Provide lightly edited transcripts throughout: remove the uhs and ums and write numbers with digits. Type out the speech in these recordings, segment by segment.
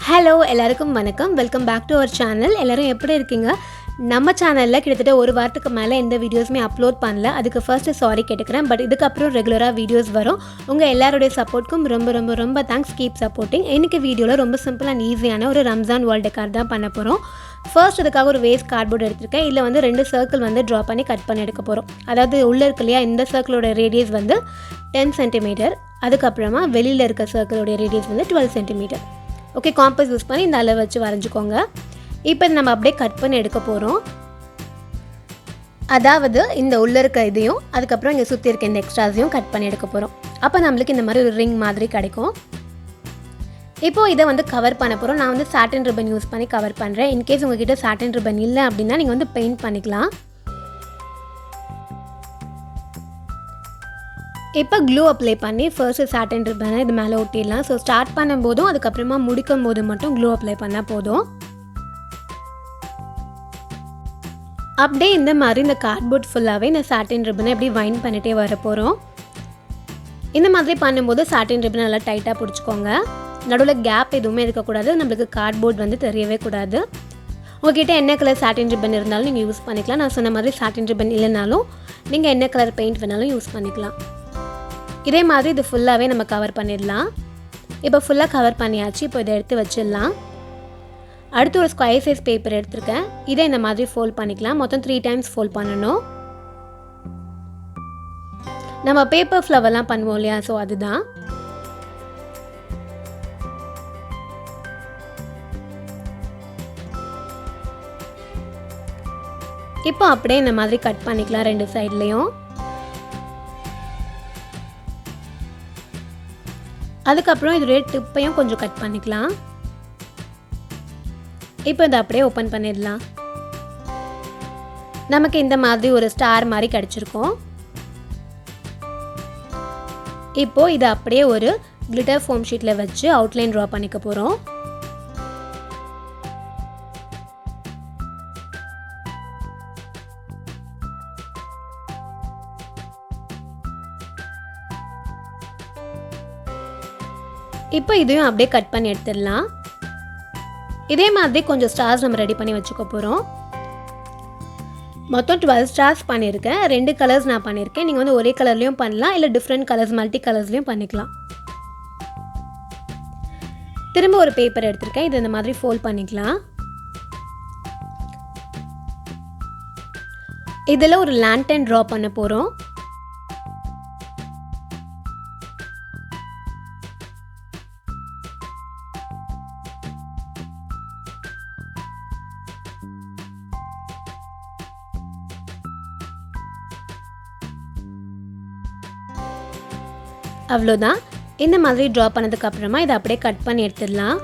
Hello எல்லாருக்கும் வணக்கம். Welcome back to our channel. எல்லோரும் எப்படி இருக்கீங்க? நம்ம சேனலில் கிட்டத்தட்ட ஒரு வாரத்துக்கு மேலே எந்த வீடியோஸுமே அப்லோட் பண்ணல. அதுக்கு ஃபர்ஸ்ட்டு சாரி கேட்டுக்கிறேன். பட் இதுக்கப்புறம் ரெகுலராக வீடியோஸ் வரும். உங்கள் எல்லாருடைய சப்போர்ட்க்கும் ரொம்ப ரொம்ப ரொம்ப தேங்க்ஸ். Keep supporting. இன்றைக்கி வீடியோவில் ரொம்ப சிம்பிள் அண்ட் ஈஸியான ஒரு ரம்ஜான் வேர்ல்டு கார்டு தான் பண்ண போகிறோம். ஃபர்ஸ்ட் அதுக்காக ஒரு வேஸ்ட் கார்ட்போர்டு எடுத்திருக்கேன். இதில் வந்து 2 சர்க்கிள் வந்து ட்ரா பண்ணி கட் பண்ணி எடுக்க போகிறோம். அதாவது உள்ளே இருக்கு இல்லையா, இந்த சர்க்கிளோட ரேடியஸ் வந்து 10 சென்டிமீட்டர். அதுக்கப்புறமா வெளியில் இருக்க சர்க்கிளோடைய ரேடியஸ் வந்து 12 சென்டிமீட்டர். ஓகே, காம்பஸ் யூஸ் பண்ணி இந்த அளவு வச்சு வரைஞ்சிக்கோங்க. இப்போ நம்ம அப்படியே கட் பண்ணி எடுக்க போகிறோம். அதாவது இந்த உள்ளே இருக்க இதையும் அதுக்கப்புறம் இங்கே சுற்றி இருக்க இந்த எக்ஸ்ட்ராஸையும் கட் பண்ணி எடுக்க போகிறோம். அப்போ நம்மளுக்கு இந்த மாதிரி ஒரு ரிங் மாதிரி கிடைக்கும். இப்போது இதை வந்து கவர் பண்ண போகிறோம். நான் வந்து சாட்டின் ரிப்பன் யூஸ் பண்ணி கவர் பண்ணுறேன். இன்கேஸ் உங்ககிட்ட சாட்டின் ரிப்பன் இல்லை அப்படின்னா நீங்கள் வந்து பெயிண்ட் பண்ணிக்கலாம். இப்போ க்ளூ அப்ளை பண்ணி ஃபர்ஸ்ட்டு சாட்டின் ரிப்பனை இது மேலே ஒட்டிடலாம். ஸோ ஸ்டார்ட் பண்ணும்போதும் அதுக்கப்புறமா முடிக்கும் போது மட்டும் க்ளூ அப்ளை பண்ணால் போதும். அப்படியே இந்த மாதிரி இந்த கார்ட்போர்ட் ஃபுல்லாகவே இந்த சாட்டின் ரிப்பனை எப்படி வைண்ட் பண்ணிகிட்டே வர போகிறோம். இந்த மாதிரி பண்ணும்போது சாட்டின் ரிப்பனை நல்லா டைட்டாக பிடிச்சிக்கோங்க. நடுவில் கேப் எதுவுமே இருக்கக்கூடாது. நம்மளுக்கு கார்ட்போர்ட் வந்து தெரியவே கூடாது. உங்கள்கிட்ட என்ன கலர் சாட்டின் ரிப்பன் இருந்தாலும் நீங்கள் யூஸ் பண்ணிக்கலாம். நான் சொன்ன மாதிரி சாட்டின் ரிப்பன் இல்லைனாலும் நீங்கள் என்ன கலர் பெயிண்ட் வேணாலும் யூஸ் பண்ணிக்கலாம். இதே மாதிரி இது ஃபுல்லாகவே நம்ம கவர் பண்ணிடலாம். இப்போ ஃபுல்லாக கவர் பண்ணியாச்சு. இப்போ இதை எடுத்து வச்சிடலாம். அடுத்து ஒரு ஸ்கொயர் சைஸ் பேப்பர் எடுத்திருக்கேன். இதை இந்த மாதிரி ஃபோல்ட் பண்ணிக்கலாம். மொத்தம் 3 டைம்ஸ் ஃபோல்ட் பண்ணணும். நம்ம பேப்பர் ஃப்ளவர்லாம் பண்ணுவோம் இல்லையா, ஸோ அதுதான். இப்போ அப்படியே இந்த மாதிரி கட் பண்ணிக்கலாம் 2 சைட்லேயும். அதுக்கப்புறம் இதோடைய டிப்பையும் கொஞ்சம் கட் பண்ணிக்கலாம். இப்போ இதை அப்படியே ஓப்பன் பண்ணிடலாம். நமக்கு இந்த மாதிரி ஒரு ஸ்டார் மாதிரி கிடச்சிருக்கும். இப்போது இதை அப்படியே ஒரு கிளிட்டர் ஃபோம் ஷீட்டில் வச்சு அவுட்லைன் ட்ரா பண்ணிக்க போகிறோம். இப்போ இதையும் அப்படியே கட் பண்ணி எடுத்துடலாம். இதே மாதிரி கொஞ்சம் ஸ்டார்ஸ் நம்ம ரெடி பண்ணி வச்சுக்க போகிறோம். மொத்தம் 12 ஸ்டார்ஸ் பண்ணியிருக்கேன். 2 கலர்ஸ் நான் பண்ணியிருக்கேன். நீங்கள் வந்து ஒரே கலர்லேயும் பண்ணலாம், இல்லை டிஃப்ரெண்ட் கலர்ஸ் மல்டி கலர்ஸ்லையும் பண்ணிக்கலாம். திரும்ப ஒரு பேப்பர் எடுத்திருக்கேன். இது இந்த மாதிரி ஃபோல்ட் பண்ணிக்கலாம். இதில் ஒரு லேண்டன் ட்ரா பண்ண போகிறோம். அவ்வளோதான். இந்த மாதிரி ட்ரா பண்ணதுக்கு அப்புறமா இதை அப்படியே கட் பண்ணி எடுத்துடலாம்.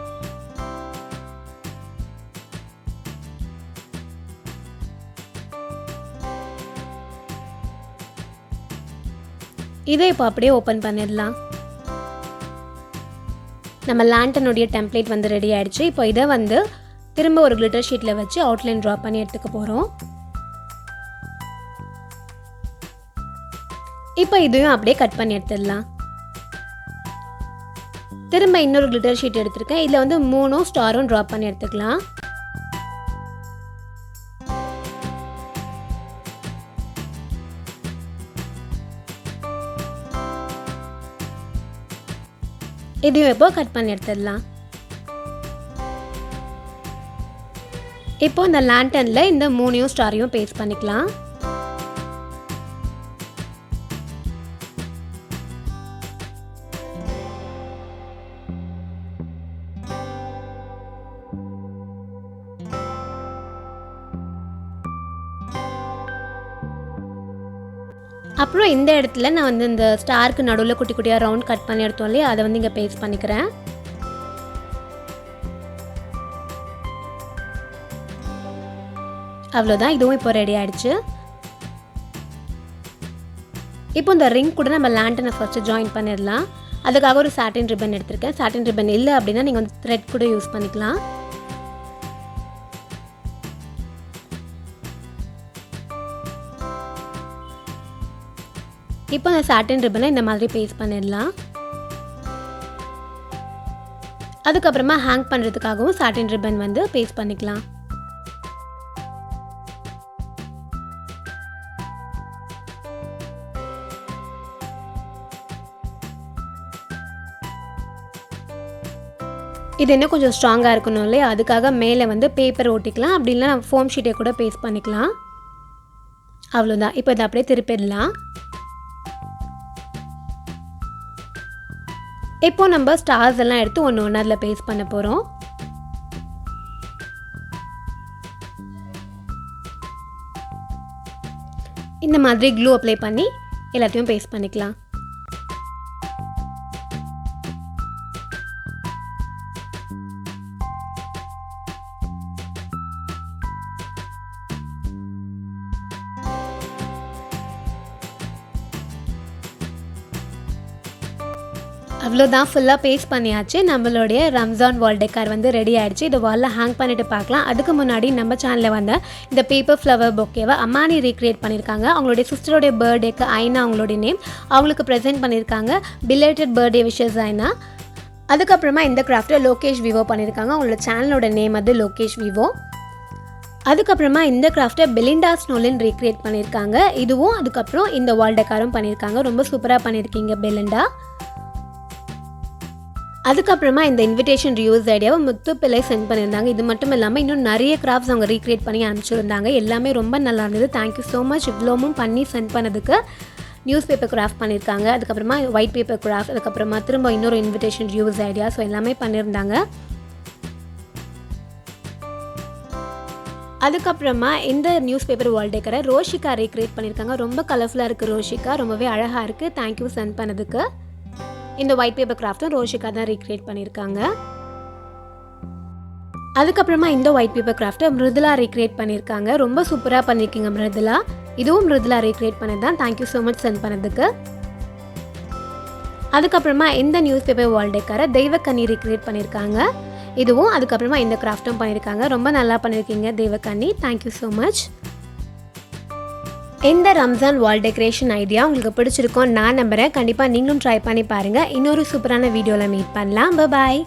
இதை இப்போ அப்படியே ஓப்பன் பண்ணிடலாம். நம்ம லேண்டனுடைய டெம்ப்ளேட் வந்து ரெடி ஆயிடுச்சு. இப்போ இதை வந்து திரும்ப ஒரு கிளிட்டர் ஷீட்டில் வச்சு அவுட்லைன் ட்ரா பண்ணி எடுத்துக்க போகிறோம். இப்போ இதையும் அப்படியே கட் பண்ணி எடுத்துடலாம். திரும்ப இன்னொரு கிளிட்டர் ஷீட் எடுத்திருக்கேன். இதில் வந்து 3 ஸ்டாரும் ட்ரா பண்ணி எடுத்துக்கலாம். இதையும் இப்போ கட் பண்ணி எடுத்துடலாம். இப்போ இந்த லேண்டனில் இந்த 3 ஸ்டாரையும் பேஸ்ட் பண்ணிக்கலாம். அப்புறம் இந்த இடத்துல நான் வந்து இந்த ஸ்டாருக்கு நடுவில் குட்டி குட்டியாக ரவுண்ட் கட் பண்ணி எடுத்தோம் இல்லையா, அதை வந்து இங்கே பேஸ்ட் பண்ணிக்கிறேன். அவ்வளோதான். இதுவும் இப்போ ரெடி ஆகிடுச்சு. இப்போ இந்த ரிங் கூட நம்ம லேண்டனை ஃபர்ஸ்ட்டு ஜாயின் பண்ணிடலாம். அதுக்காக ஒரு சாட்டின் ரிப்பன் எடுத்திருக்கேன். சாட்டின் ரிப்பன் இல்லை அப்படின்னா நீங்கள் வந்து த்ரெட் கூட யூஸ் பண்ணிக்கலாம். இப்போ அந்த சாட்டின் ரிப்பனை இந்த மாதிரி பேஸ்ட் பண்ணிடலாம். அதுக்கப்புறமா ஹேங் பண்ணுறதுக்காகவும் சாட்டின் ரிப்பன் வந்து பேஸ்ட் பண்ணிக்கலாம். இது இன்னும் கொஞ்சம் ஸ்ட்ராங்காக இருக்கணும் இல்லையா, அதுக்காக மேலே வந்து பேப்பர் ஒட்டிக்கலாம். அப்படி இல்லைனா ஃபோம் ஷீட்டை கூட பேஸ்ட் பண்ணிக்கலாம். அவ்வளோதான். இப்போ இதை அப்படியே திருப்பிடலாம். இப்போ நம்ம ஸ்டார்ஸ் எல்லாம் எடுத்து ஒன்று ஒன்று அதில் பேஸ்ட் பண்ண போகிறோம். இந்த மாதிரி க்ளூ அப்ளை பண்ணி எல்லாத்தையும் பேஸ்ட் பண்ணிக்கலாம். அவ்வளோதான், ஃபுல்லாக பேஸ்ட் பண்ணியாச்சு. நம்மளுடைய ரம்ஜான் வால் டெக்கார் வந்து ரெடி ஆகிடுச்சு. இதை வாலில் ஹேங் பண்ணிவிட்டு பார்க்கலாம். அதுக்கு முன்னாடி நம்ம சேனலில் வந்து இந்த பேப்பர் ஃப்ளவர் பொக்கேவை அம்மானி ரீக்ரியேட் பண்ணியிருக்காங்க. அவங்களுடைய சிஸ்டருடைய பர்த்டேக்கு ஐனா அவங்களுடைய நேம் அவங்களுக்கு ப்ரெசென்ட் பண்ணியிருக்காங்க. Belated birthday wishes Aina. அதுக்கப்புறமா இந்த கிராஃப்ட்டை லோகேஷ் விவோ பண்ணியிருக்காங்க. அவங்களோட சேனலோட நேம் வந்து லோகேஷ் விவோ. அதுக்கப்புறமா இந்த கிராஃப்ட்டை பெலிண்டா ஸ்னோலின் ரீக்ரியேட் பண்ணியிருக்காங்க. இதுவும் அதுக்கப்புறம் இந்த வால் டெக்காரும் பண்ணியிருக்காங்க. ரொம்ப சூப்பராக பண்ணியிருக்கீங்க பெலிண்டா. அதுக்கப்புறமா இந்த இன்விடேஷன் ரியூஸ் ஐடியாவை முத்து பிள்ளை சென்ட் பண்ணியிருந்தாங்க. இது மட்டும் இல்லாமல் இன்னும் நிறைய கிராஃப்ட்ஸ் அவங்க ரீக்ரியேட் பண்ணி அனுப்பிச்சிருந்தாங்க. எல்லாமே ரொம்ப நல்லா இருந்தது. Thank you so much. இவ்வளோவும் பண்ணி சென்ட் பண்ணதுக்கு. நியூஸ் பேப்பர் கிராஃப்ட் பண்ணியிருக்காங்க. அதுக்கப்புறமா ஒயிட் பேப்பர் கிராஃப்ட், அதுக்கப்புறமா திரும்ப இன்னொரு இன்விடேஷன் ரியூஸ் ஐடியா. ஸோ எல்லாமே பண்ணியிருந்தாங்க. அதுக்கப்புறமா இந்த news paper Wall டெக்கரை Roshika recreate பண்ணியிருக்காங்க. ரொம்ப கலர்ஃபுல்லாக இருக்குது ரோஷிகா, ரொம்பவே அழகாக இருக்குது. தேங்க்யூ சென்ட் பண்ணதுக்கு. இந்த ஒயிட் பேப்பர் கிராஃப்ட்டும் ரோஷிகா தான் ரீக்ரியேட் பண்ணியிருக்காங்க. அதுக்கப்புறமா இந்த ஒயிட் பேப்பர் கிராஃப்ட்டை மிருதுலா ரீக்ரியேட் பண்ணியிருக்காங்க. ரொம்ப சூப்பராக பண்ணியிருக்கீங்க மிருதுலா. இதுவும் மிருதுலா ரீக்ரியேட் பண்ணது தான். தேங்க்யூ ஸோ மச் சென்ட் பண்ணதுக்கு. அதுக்கப்புறமா இந்த நியூஸ் பேப்பர் வால் டெக்காரை தெய்வக்கண்ணி ரீக்ரியேட் பண்ணியிருக்காங்க. இதுவும் அதுக்கப்புறமா இந்த கிராஃப்ட்டும் பண்ணியிருக்காங்க. ரொம்ப நல்லா பண்ணியிருக்கீங்க தெய்வக்கண்ணி. Thank you so much. இந்த ரம்ஜான் வால் டெக்கரேஷன் ஐடியா உங்களுக்கு பிடிச்சிருக்கோம் நான் நம்புகிறேன். கண்டிப்பாக நீங்களும் ட்ரை பண்ணி பாருங்கள். இன்னொரு சூப்பரான வீடியோவில் மீட் பண்ணலாம். பாய்.